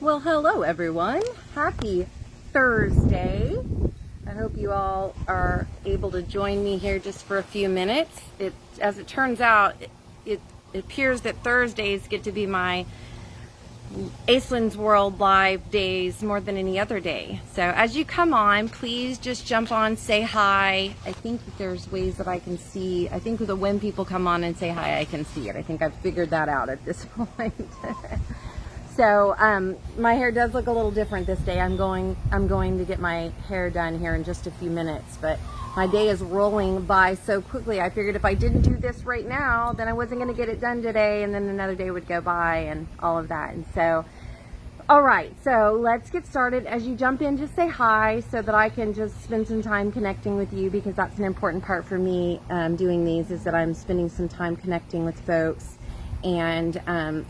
Well, hello everyone. Happy Thursday. I hope you all are able to join me here just for a few minutes. As it turns out, it appears that Thursdays get to be my Aislyn's World live days more than any other day. So as you come on, please just jump on, say hi. I think that there's ways that I can see. I think that when people come on and say hi, I can see it. I think I've figured that out at this point. So my hair does look a little different this day. I'm going to get my hair done here in just a few minutes, but my day is rolling by so quickly. I figured if I didn't do this right now, then I wasn't going to get it done today, and then another day would go by and all of that. And so, all right, so let's get started. As you jump in, just say hi so that I can just spend some time connecting with you, because that's an important part for me doing these, is that I'm spending some time connecting with folks. And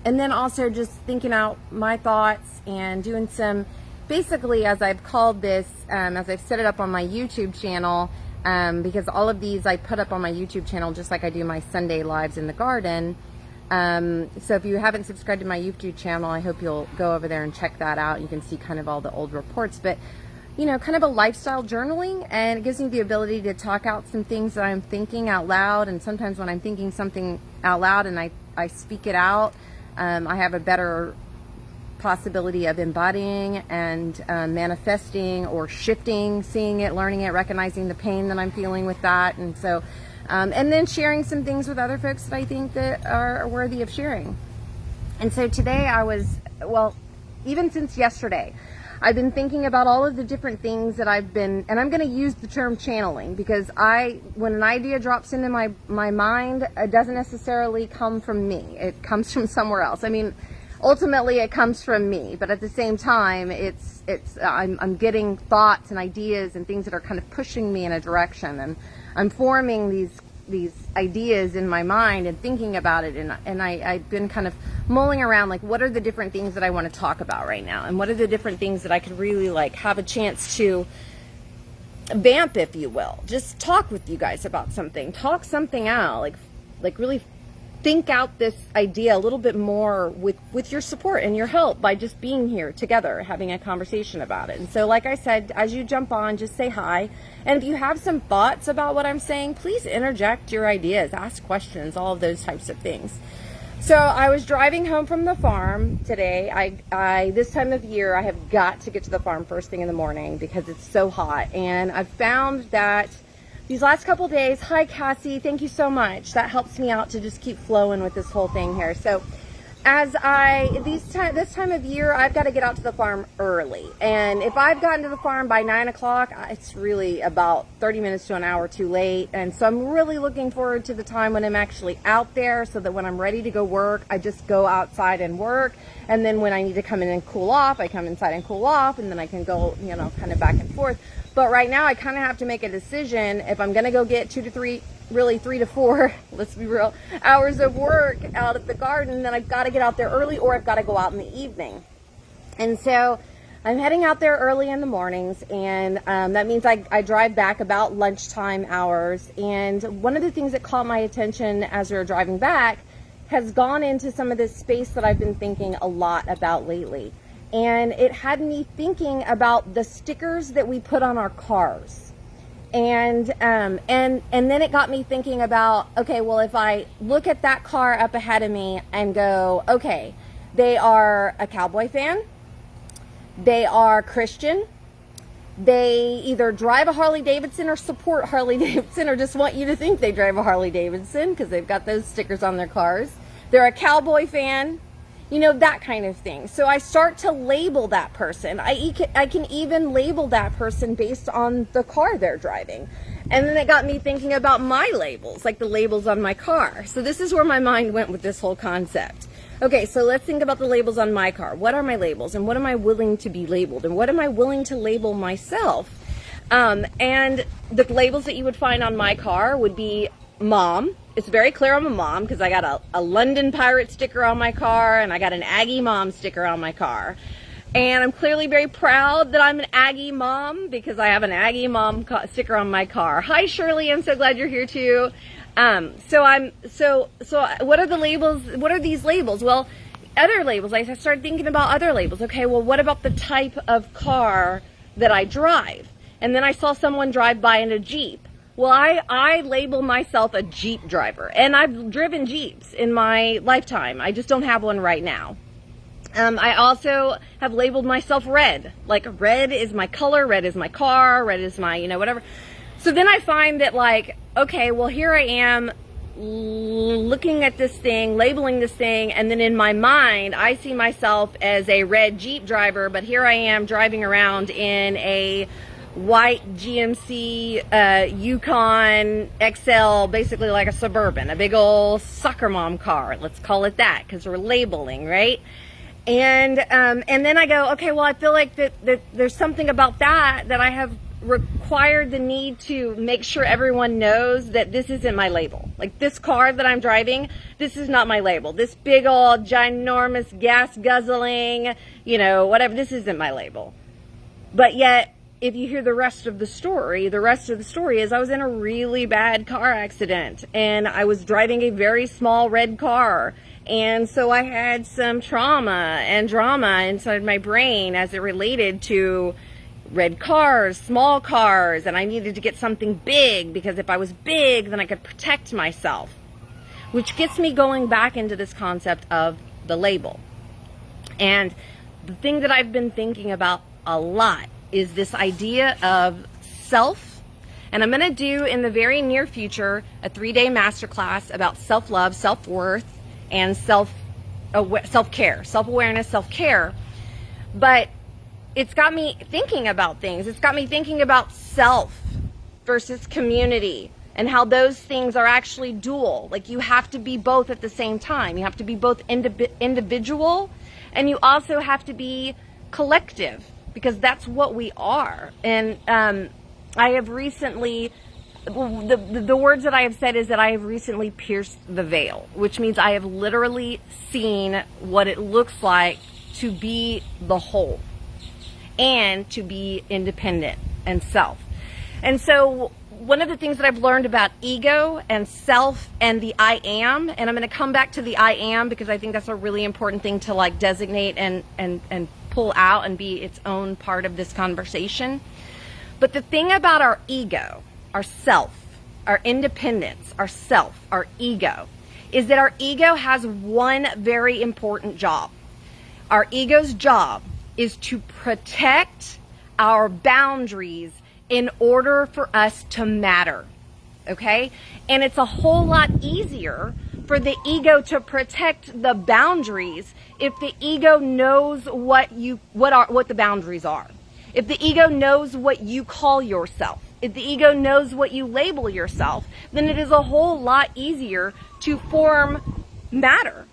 then also just thinking out my thoughts and doing some, basically, as I've called this, as I've set it up on my YouTube channel, because all of these I put up on my YouTube channel just like I do my Sunday lives in the garden. So if you haven't subscribed to my YouTube channel, I hope you'll go over there and check that out. You can see kind of all the old reports, but you know, kind of a lifestyle journaling, and it gives me the ability to talk out some things that I'm thinking out loud. And sometimes when I'm thinking something out loud and I speak it out, I have a better possibility of embodying and manifesting or shifting, seeing it, learning it, recognizing the pain that I'm feeling with that. And so, and then sharing some things with other folks that I think that are worthy of sharing. And so today even since yesterday, I've been thinking about all of the different things that and I'm going to use the term channeling, because when an idea drops into my mind, it doesn't necessarily come from me. It comes from somewhere else. I mean, ultimately it comes from me, but at the same time, I'm getting thoughts and ideas and things that are kind of pushing me in a direction, and I'm forming these ideas in my mind and thinking about it, and I've been kind of mulling around, like, what are the different things that I want to talk about right now, and what are the different things that I could really like have a chance to vamp, if you will, just talk with you guys about something, talk something out, like really think out this idea a little bit more with your support and your help, by just being here together having a conversation about it. And so, like I said, as you jump on, just say hi, and if you have some thoughts about what I'm saying, please interject your ideas, ask questions, all of those types of things. So I was driving home from the farm today. I this time of year, I have got to get to the farm first thing in the morning because it's so hot, and I've found that these last couple days, hi Cassie, thank you so much. That helps me out to just keep flowing with this whole thing here. So this time of year, I've got to get out to the farm early. And if I've gotten to the farm by 9 o'clock, it's really about 30 minutes to an hour too late. And so I'm really looking forward to the time when I'm actually out there, so that when I'm ready to go work, I just go outside and work. And then when I need to come in and cool off, I come inside and cool off, and then I can go, kind of back and forth. But right now, I kind of have to make a decision if I'm going to go get 2 to 3, really 3 to 4, let's be real, hours of work out at the garden, then I've got to get out there early, or I've got to go out in the evening. And so I'm heading out there early in the mornings, and that means I drive back about lunchtime hours. And one of the things that caught my attention as we were driving back has gone into some of this space that I've been thinking a lot about lately. And it had me thinking about the stickers that we put on our cars. And then it got me thinking about, okay, well, if I look at that car up ahead of me and go, okay, they are a cowboy fan, they are Christian, they either drive a Harley Davidson or support Harley Davidson, or just want you to think they drive a Harley Davidson because they've got those stickers on their cars. They're a cowboy fan, that kind of thing. So I start to label that person. I can even label that person based on the car they're driving. And then it got me thinking about my labels, like the labels on my car. So this is where my mind went with this whole concept. Okay, so let's think about the labels on my car. What are my labels, and what am I willing to be labeled, and what am I willing to label myself? And the labels that you would find on my car would be mom. It's very clear I'm a mom because I got a London Pirate sticker on my car, and I got an Aggie Mom sticker on my car. And I'm clearly very proud that I'm an Aggie mom because I have an Aggie mom sticker on my car. Hi Shirley, I'm so glad you're here too. So what are the labels? What are these labels? Well, other labels. I started thinking about other labels. Okay, well, what about the type of car that I drive? And then I saw someone drive by in a Jeep. Well, I label myself a Jeep driver, and I've driven Jeeps in my lifetime. I just don't have one right now. I also have labeled myself red. Like, red is my color, red is my car, red is my, whatever. So then I find that, like, okay, well, here I am looking at this thing, labeling this thing, and then in my mind, I see myself as a red Jeep driver, but here I am driving around in a white GMC Yukon XL, basically like a Suburban, a big old soccer mom car. Let's call it that, because we're labeling, right? And then I go, okay, well, I feel like that there's something about that I have required the need to make sure everyone knows that this isn't my label. Like, this car that I'm driving, this is not my label. This big old ginormous gas guzzling, whatever, this isn't my label. But yet, if you hear the rest of the story is I was in a really bad car accident, and I was driving a very small red car. And so I had some trauma and drama inside my brain as it related to red cars, small cars, and I needed to get something big, because if I was big, then I could protect myself. Which gets me going back into this concept of the label. And the thing that I've been thinking about a lot is this idea of self. And I'm going to do in the very near future a 3-day masterclass about self-love, self-worth, and self-care, self-awareness, self-care. But it's got me thinking about things. It's got me thinking about self versus community, and how those things are actually dual. Like, you have to be both at the same time. You have to be both individual, and you also have to be collective, because that's what we are. And I have recently, the words that I have said is that I have recently pierced the veil, which means I have literally seen what it looks like to be the whole and to be independent and self. And so one of the things that I've learned about ego and self and the I am, and I'm going to come back to the I am, because I think that's a really important thing to, like, designate and pull out and be its own part of this conversation. But the thing about our ego, our self, our independence, our self, our ego, is that our ego has one very important job. Our ego's job is to protect our boundaries in order for us to matter, okay? And it's a whole lot easier for the ego to protect the boundaries if the ego knows what the boundaries are. If the ego knows what you call yourself, if the ego knows what you label yourself, then it is a whole lot easier to form matter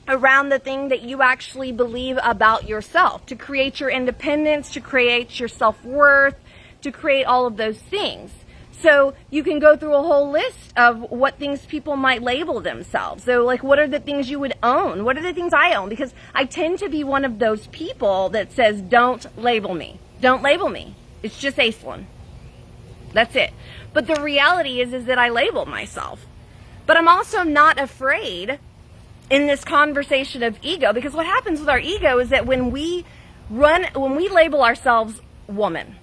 around the thing that you actually believe about yourself, to create your independence, to create your self-worth, to create all of those things. So you can go through a whole list of what things people might label themselves. So, like, what are the things you would own? What are the things I own? Because I tend to be one of those people that says, don't label me. Don't label me. It's just Aislynn. That's it. But the reality is that I label myself. But I'm also not afraid in this conversation of ego, because what happens with our ego is that when we label ourselves woman,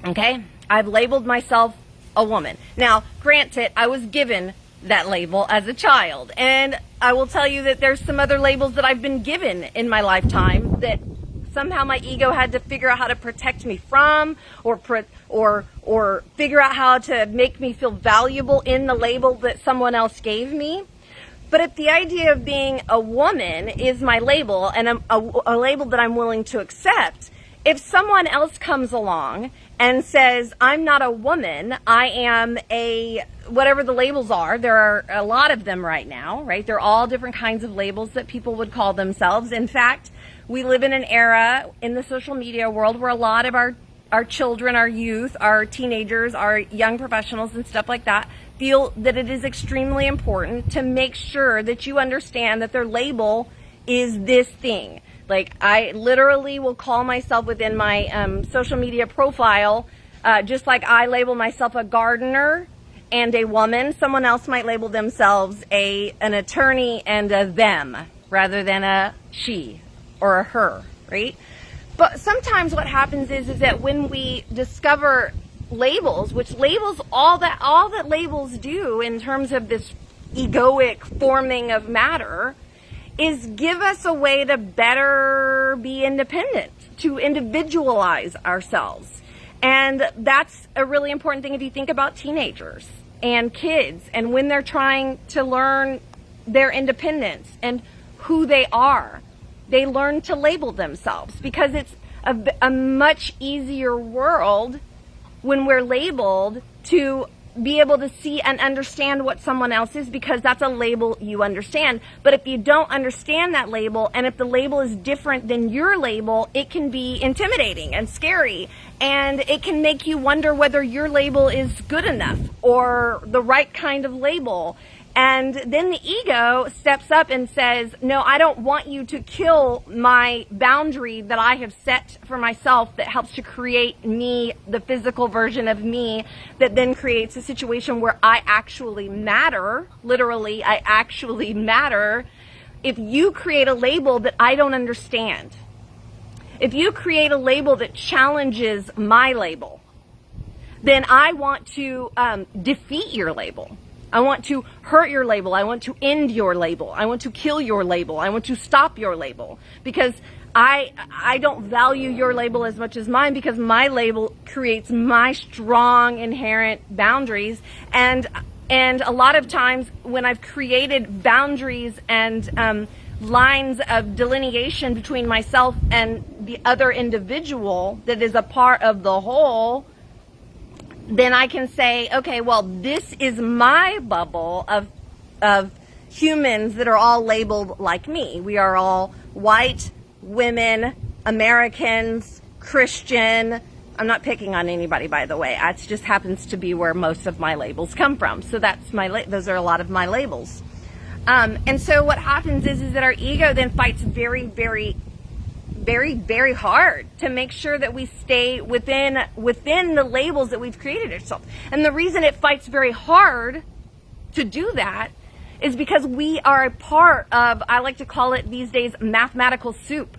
okay? I've labeled myself a woman. Now, granted, I was given that label as a child, and I will tell you that there's some other labels that I've been given in my lifetime that somehow my ego had to figure out how to protect me from, or figure out how to make me feel valuable in the label that someone else gave me. But if the idea of being a woman is my label, and a label that I'm willing to accept, if someone else comes along and says, I'm not a woman, I am a, whatever the labels are, there are a lot of them right now, right? They're all different kinds of labels that people would call themselves. In fact, we live in an era in the social media world where a lot of our children, our youth, our teenagers, our young professionals and stuff like that feel that it is extremely important to make sure that you understand that their label is this thing. Like, I literally will call myself within my social media profile, just like I label myself a gardener and a woman, someone else might label themselves an attorney and a them, rather than a she or a her, right? But sometimes what happens is that when we discover labels, which labels, all that labels do in terms of this egoic forming of matter, is give us a way to better be independent, to individualize ourselves. And that's a really important thing if you think about teenagers and kids, and when they're trying to learn their independence and who they are, they learn to label themselves, because it's a much easier world when we're labeled to be able to see and understand what someone else is, because that's a label you understand. But if you don't understand that label, and if the label is different than your label, it can be intimidating and scary, and it can make you wonder whether your label is good enough or the right kind of label. And then the ego steps up and says, no, I don't want you to kill my boundary that I have set for myself that helps to create me, the physical version of me, that then creates a situation where I actually matter. Literally, I actually matter. If you create a label that I don't understand, if you create a label that challenges my label, then I want to defeat your label. I want to hurt your label. I want to end your label. I want to kill your label. I want to stop your label, because I don't value your label as much as mine, because my label creates my strong inherent boundaries. And a lot of times when I've created boundaries and lines of delineation between myself and the other individual that is a part of the whole, then I can say, okay, well, this is my bubble of humans that are all labeled like me. We are all white, women, Americans, Christian. I'm not picking on anybody, by the way. It just happens to be where most of my labels come from. So that's those are a lot of my labels. And so what happens is that our ego then fights very, very, very, very hard to make sure that we stay within the labels that we've created ourselves. And the reason it fights very hard to do that is because we are a part of, I like to call it these days, mathematical soup.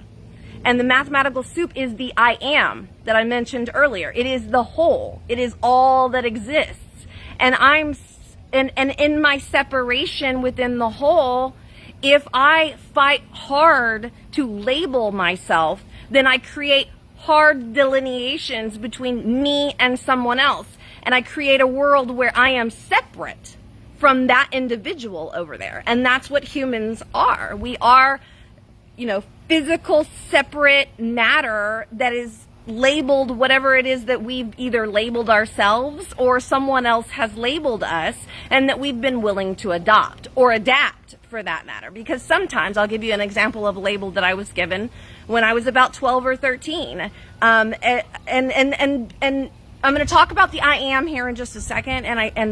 And the mathematical soup is the I am that I mentioned earlier. It is the whole. It is all that exists. And and in my separation within the whole, if I fight hard to label myself, then I create hard delineations between me and someone else. And I create a world where I am separate from that individual over there. And that's what humans are. We are, physical separate matter that is labeled whatever it is that we've either labeled ourselves or someone else has labeled us, and that we've been willing to adopt or adapt, for that matter. Because sometimes, I'll give you an example of a label that I was given when I was about 12 or 13. And I'm going to talk about the I am here in just a second,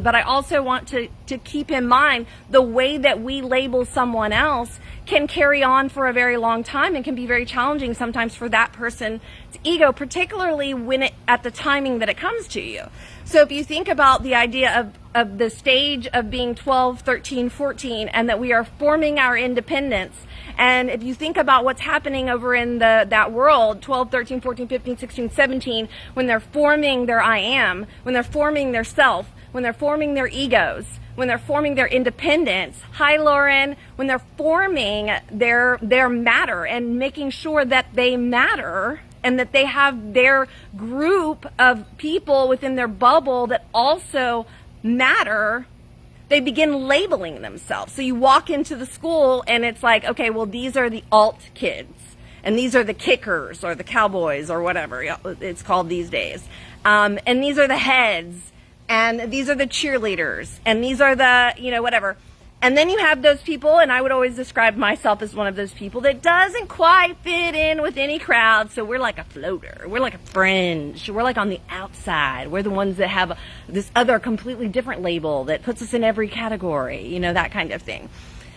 but I also want to keep in mind the way that we label someone else can carry on for a very long time and can be very challenging sometimes for that person's ego, particularly when at the timing that it comes to you. So if you think about the idea of the stage of being 12, 13, 14, and that we are forming our independence, and if you think about what's happening over in that world, 12, 13, 14, 15, 16, 17, when they're forming their I am, when they're forming their self, when they're forming their egos, when they're forming their independence, hi Lauren, when they're forming their matter and making sure that they matter and that they have their group of people within their bubble that also matter, they begin labeling themselves. So you walk into the school and it's like, okay, well, these are the alt kids, and these are the kickers or the cowboys or whatever it's called these days. And these are the heads, and these are the cheerleaders, and these are the, whatever. And then you have those people, and I would always describe myself as one of those people that doesn't quite fit in with any crowd. So we're like a floater. We're like a fringe. We're like on the outside. We're the ones that have this other completely different label that puts us in every category, that kind of thing.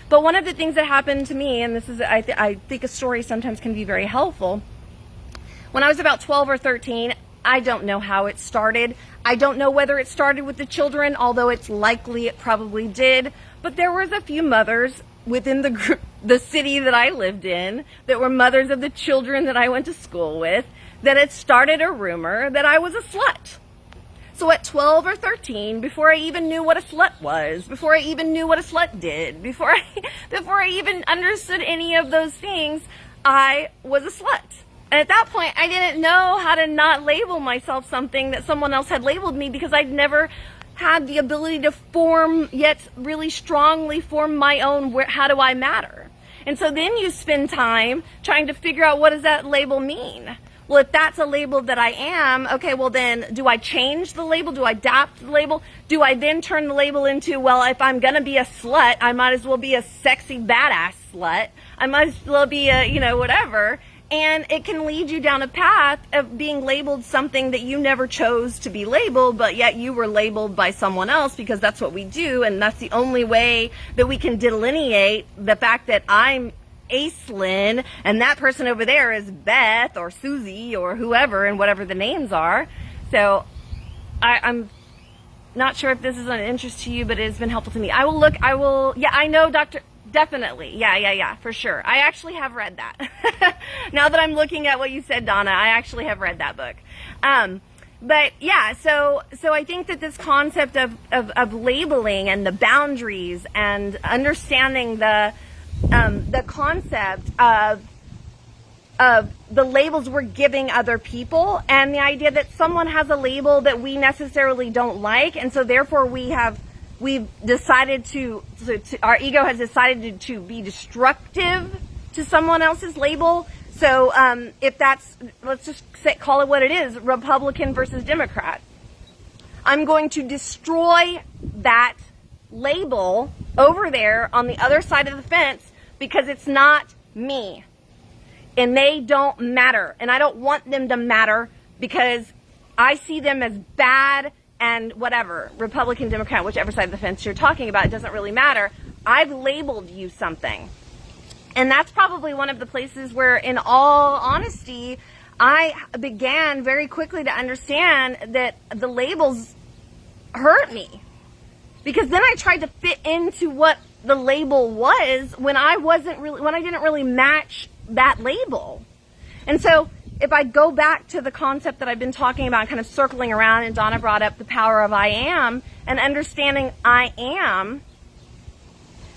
But one of the things that happened to me, and this is, I think a story sometimes can be very helpful. When I was about 12 or 13, I don't know how it started. I don't know whether it started with the children, although it's likely it probably did. But there was a few mothers within the the city that I lived in, that were mothers of the children that I went to school with, that had started a rumor that I was a slut. So at 12 or 13, before I even knew what a slut was, before I even knew what a slut did, before I even understood any of those things, I was a slut. And at that point, I didn't know how to not label myself something that someone else had labeled me, because I'd never had the ability to form, yet really strongly form my own, how do I matter? And so then you spend time trying to figure out, what does that label mean? Well, if that's a label that I am, okay, well then, do I change the label? Do I adapt the label? Do I then turn the label into, well, if I'm gonna be a slut, I might as well be a sexy, badass slut. I might as well be a, whatever. And it can lead you down a path of being labeled something that you never chose to be labeled, but yet you were labeled by someone else, because that's what we do, and that's the only way that we can delineate the fact that I'm Aislynn and that person over there is Beth or Susie or whoever, and whatever the names are. So I'm not sure if this is of interest to you, but it has been helpful to me. I know Dr. Definitely. Yeah, for sure. I actually have read that. Now that I'm looking at what you said, Donna, I actually have read that book. But yeah, so I think that this concept of labeling and the boundaries and understanding the concept of the labels we're giving other people, and the idea that someone has a label that we necessarily don't like, and so therefore we've decided our ego has decided to be destructive to someone else's label. So if that's, let's just call it what it is, Republican versus Democrat. I'm going to destroy that label over there on the other side of the fence, because it's not me. And they don't matter. And I don't want them to matter, because I see them as bad and whatever, Republican, Democrat, whichever side of the fence you're talking about, it doesn't really matter. I've labeled you something. And that's probably one of the places where, in all honesty, I began very quickly to understand that the labels hurt me. Because then I tried to fit into what the label was when I didn't really match that label. And so if I go back to the concept that I've been talking about, kind of circling around, and Donna brought up the power of I am, and understanding I am,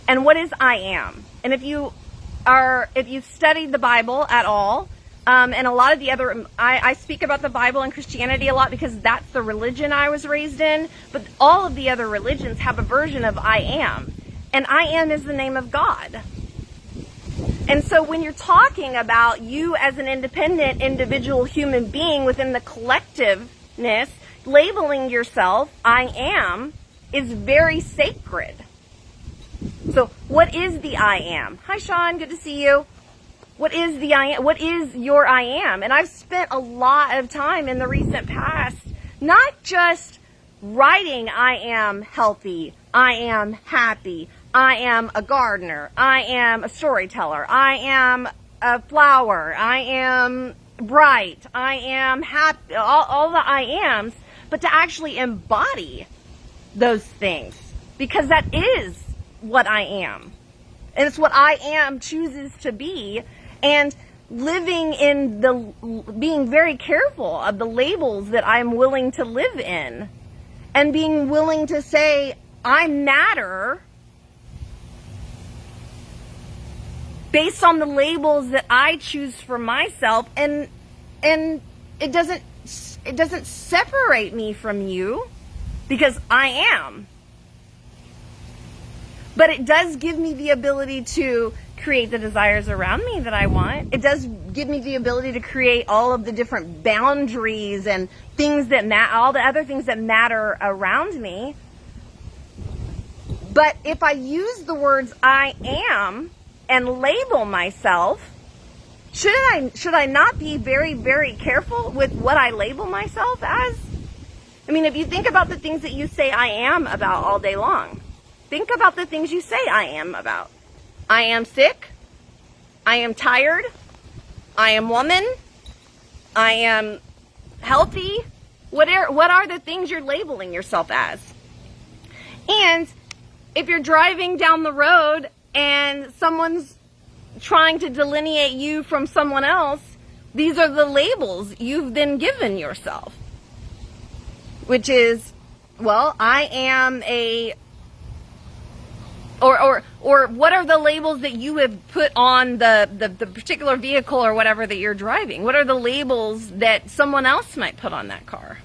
and what is I am. And if you've studied the Bible at all, and a lot of the other, I speak about the Bible and Christianity a lot because that's the religion I was raised in, but all of the other religions have a version of I am. And I am is the name of God. And so when you're talking about you as an independent individual human being within the collectiveness, labeling yourself I am is very sacred. So what is the I am? Hi, Sean, good to see you. What is the I am? What is your I am? And I've spent a lot of time in the recent past, not just writing I am healthy, I am happy, I am a gardener, I am a storyteller, I am a flower, I am bright, I am happy, all the I ams, but to actually embody those things, because that is what I am. And it's what I am chooses to be, and living in being very careful of the labels that I'm willing to live in, and being willing to say, I matter based on the labels that I choose for myself, and it doesn't separate me from you, because I am. But it does give me the ability to create the desires around me that I want. It does give me the ability to create all of the different boundaries and things that all the other things that matter around me. But if I use the words I am and label myself, should I not be very, very careful with what I label myself as? I mean, if you think about the things that you say I am about all day long, think about the things you say I am about. I am sick. I am tired. I am woman. I am healthy. What are the things you're labeling yourself as? And if you're driving down the road and someone's trying to delineate you from someone else. These are the labels you've then given yourself, which is, well, I am a, or what are the labels that you have put on the particular vehicle or whatever that you're driving? What are the labels that someone else might put on that car,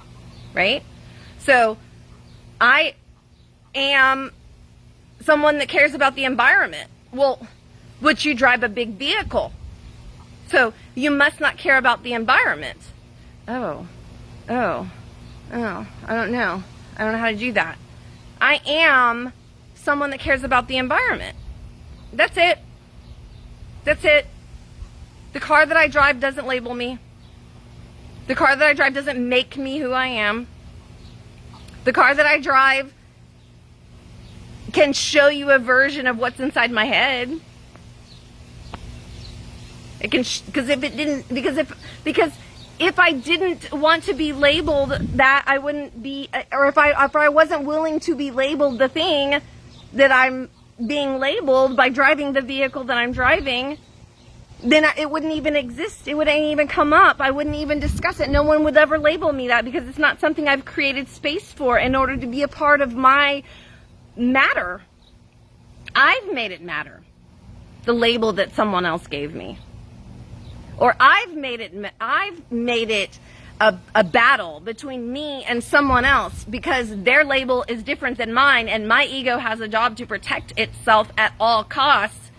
right? So I am someone that cares about the environment. Well, would you drive a big vehicle? So you must not care about the environment. Oh, I don't know. I don't know how to do that. I am someone that cares about the environment. That's it. That's it. The car that I drive doesn't label me. The car that I drive doesn't make me who I am. The car that I drive can show you a version of what's inside my head. It can, because if I didn't want to be labeled that, I wouldn't be, or if I wasn't willing to be labeled the thing that I'm being labeled by driving the vehicle that I'm driving, then it wouldn't even exist. It wouldn't even come up. I wouldn't even discuss it. No one would ever label me that, because it's not something I've created space for in order to be a part of my matter. I've made it matter, the label that someone else gave me. Or I've made it a battle between me and someone else, because their label is different than mine, and my ego has a job to protect itself at all costs,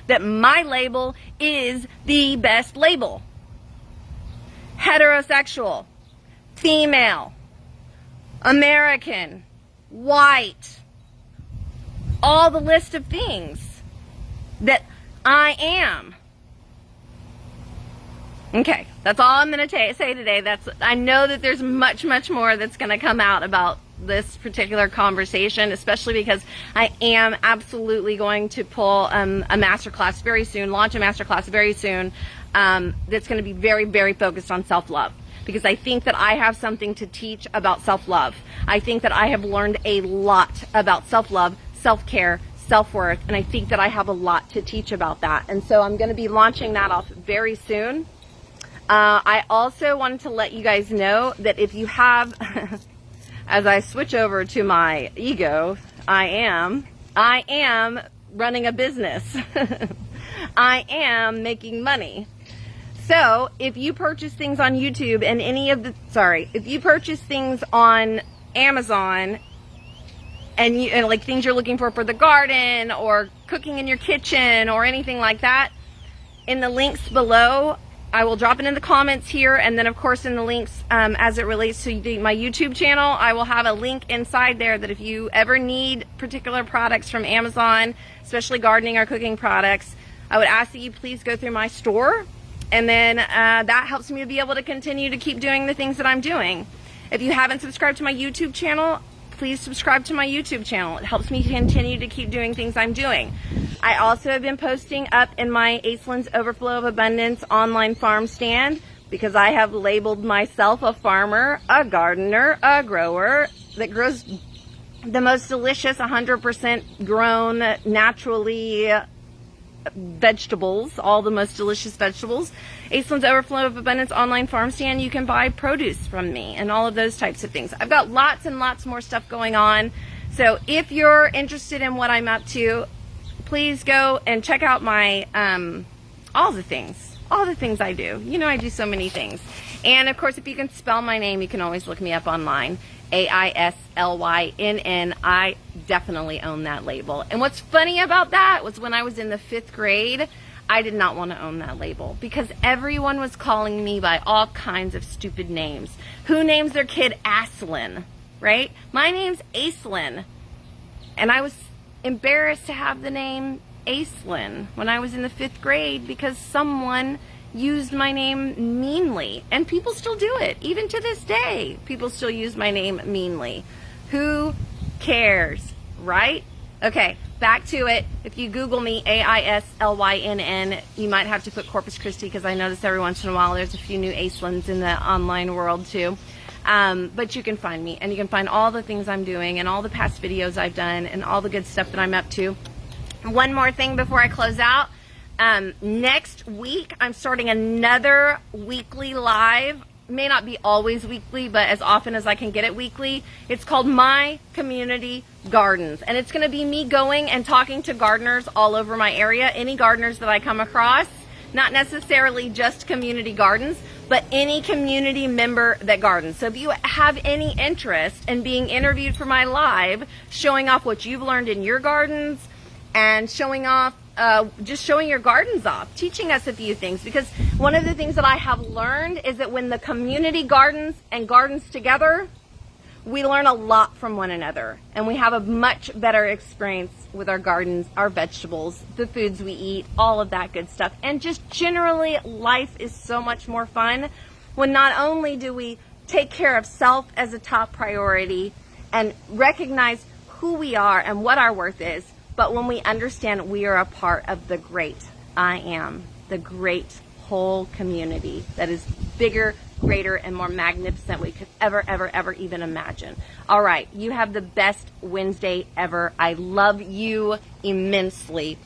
that my label is the best label. Heterosexual, female, American, white, all the list of things that I am. Okay, that's all I'm going to say today. I know that there's much more that's going to come out about this particular conversation, especially because I am absolutely going to pull a masterclass very soon, launch a masterclass very soon, that's going to be very focused on self-love. Because I think that I have something to teach about self-love. I think that I have learned a lot about self-love, self-care, self-worth, and I think that I have a lot to teach about that. And so I'm going to be launching that off very soon. I also wanted to let you guys know that if you have, as I switch over to my ego, I am running a business. I am making money. So if you purchase things on YouTube and if you purchase things on Amazon and like things you're looking for the garden or cooking in your kitchen or anything like that, in the links below, I will drop it in the comments here, and then of course in the links as it relates to my YouTube channel, I will have a link inside there that if you ever need particular products from Amazon, especially gardening or cooking products, I would ask that you please go through my store, and then that helps me to be able to continue to keep doing the things that I'm doing. If you haven't subscribed to my YouTube channel, please subscribe to my YouTube channel. It helps me continue to keep doing things I'm doing. I also have been posting up in my Aislyn's Overflow of Abundance online farm stand, because I have labeled myself a farmer, a gardener, a grower that grows the most delicious 100% grown naturally vegetables, all the most delicious vegetables. Aislyn's Overflow of Abundance online farm stand, you can buy produce from me and all of those types of things. I've got lots and lots more stuff going on. So if you're interested in what I'm up to, please go and check out my all the things I do. You know, I do so many things. And of course, if you can spell my name, you can always look me up online. Aislynn. I definitely own that label. And what's funny about that was when I was in the 5th grade, I did not want to own that label because everyone was calling me by all kinds of stupid names. Who names their kid Aislynn, right? My name's Aislynn. And I was embarrassed to have the name Aislynn when I was in the 5th grade because someone used my name meanly, and people still do it even to this day. People still use my name meanly. Who cares, right? Okay, back to it. If you Google me, Aislynn, you might have to put Corpus Christi because I notice every once in a while there's a few new Aislyns in the online world too. But you can find me, and you can find all the things I'm doing and all the past videos I've done and all the good stuff that I'm up to. One more thing before I close out. Next week, I'm starting another weekly live. May not be always weekly, but as often as I can get it weekly. It's called My Community Gardens, and it's going to be me going and talking to gardeners all over my area, any gardeners that I come across, not necessarily just community gardens, but any community member that gardens. So if you have any interest in being interviewed for my live, showing off what you've learned in your gardens and showing off just showing your gardens off, teaching us a few things, because one of the things that I have learned is that when the community gardens and gardens together, we learn a lot from one another, and we have a much better experience with our gardens, our vegetables, the foods we eat, all of that good stuff. And just generally, life is so much more fun when not only do we take care of self as a top priority and recognize who we are and what our worth is, but when we understand we are a part of the great I am, the great whole community that is bigger, greater, and more magnificent we could ever even imagine. All right, you have the best Wednesday ever. I love you immensely.